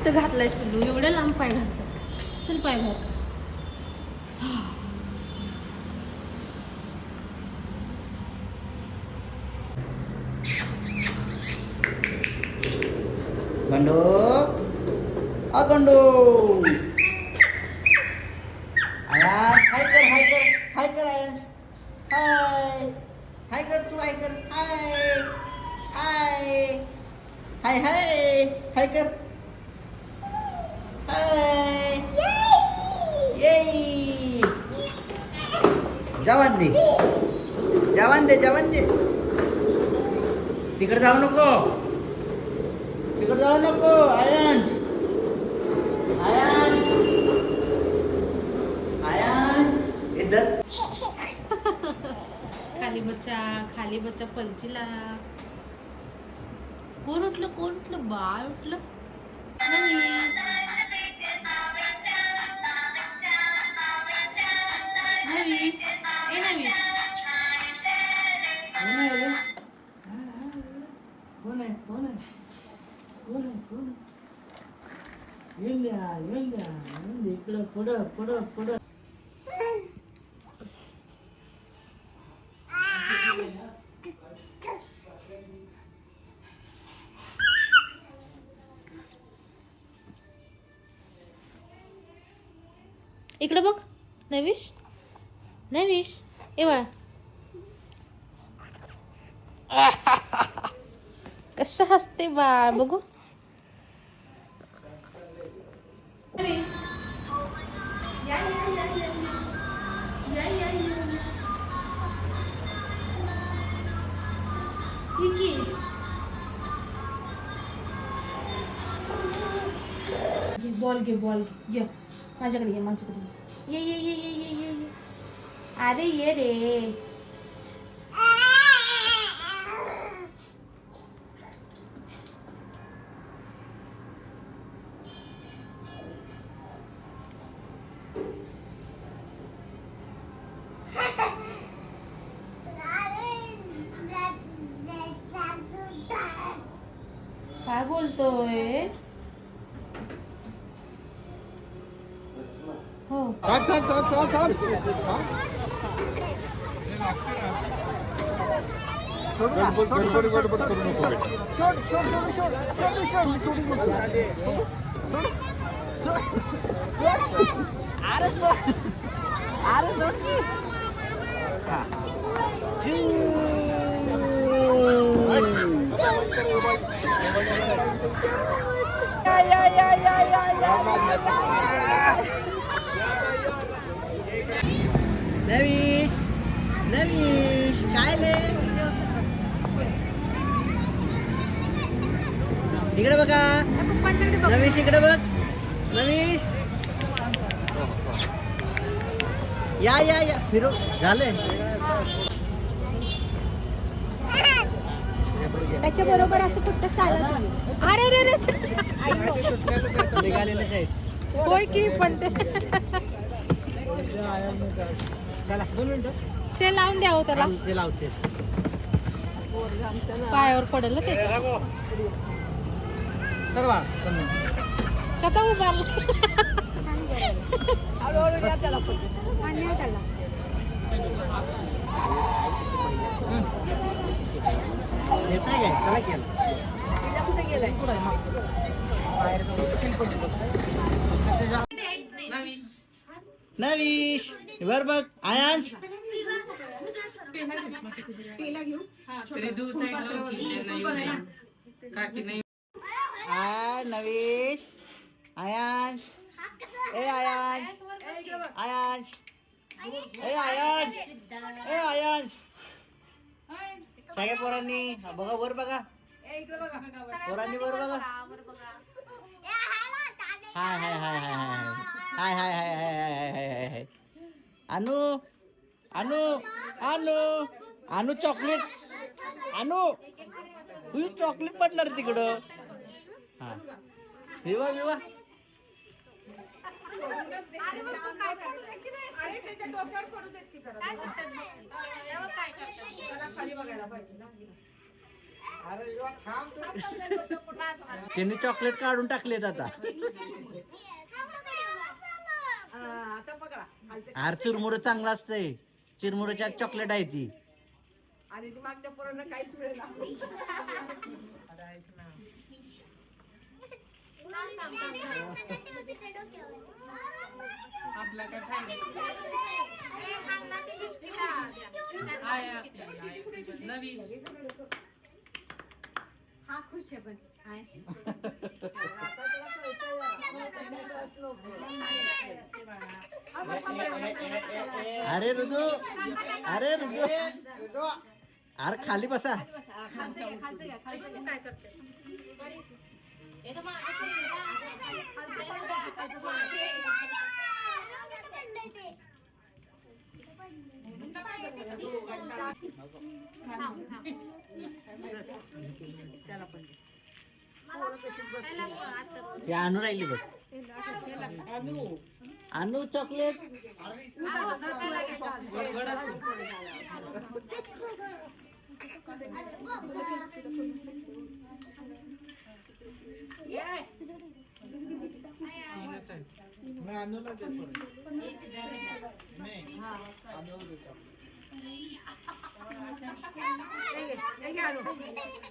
कुठं घातलायस पिल्लू? एवढ्या लांब पाय घालतात. चल पाय भाऊ. गंडू गंडू आयान हाय कर हाय कर हाय कर आयान हाय हाय कर तू हाय कर हाय हाय हाय हाय हाय कर हाय ये जवान दे जवान दे जवान दे तिकडे जाऊ नको तिकडे जाऊ नको आयन आयन आयन इधर खाली बच्चा पलचीला. कोण उठलं बाळ उठलं. नवीस नवीस ए नवीस इकडं पुढं पुढं पुढं इकडे बघ. नवीश नवीश ए बाळा कसं हसते बाळ बघू. बॉल घे ये माझ्याकडे ये ये अरे ये रे. काय बोलतोयस? हो नवीश नवीश काय ले इकडे बघा नवीश इकडे बघ नवीश या या या फिरू झाले. त्याच्या बरोबर असं फक्त चालत. अरे रे रे निघालेलं आहे होय की पण चला 2 मिनिटं ते लावून द्यावं त्याला. ते लावते पायावर पडेल त्याच्या. सर्व कसा उभारला. येताय काय चला केलं नवीश वर बघ आयांश नवीश आयांश ए आयांश आयांश ए आयांश ए आयांश सगळ्या पोरांनी बघा वर बघा पोरांनी वर बघा. हाय हाय हाय हाय हाय हाय हाय हाय हाय हाय हाय हाय अनु अनु अनु अनु चॉकलेट अनु तुझी चॉकलेट पडणार तिकडं. हा विवा विवा त्यांनी चॉकलेट काढून टाकलेत आता. आता पकडा आर चिरमुरं चांगलं असतंय. चिरमुऱ्याच्या चॉकलेट आहे ती. आणि ती मागच्या पोरांना काहीच मिळेना. आपला काय फायदा नवीन हा खुश आहे पण अरे ऋतू, अरे ऋतू, अरे खाली बसा. ते आणू राहिली बघ. आणू चॉकलेट.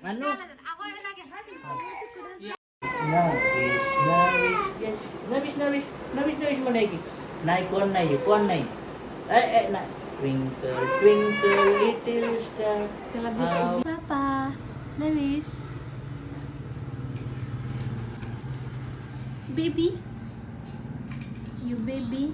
आणू नविश नविश नविश नविश म्हणायची नाही. कोण नाही, कोण नाही. Twinkle twinkle little star. Papa Navish baby you baby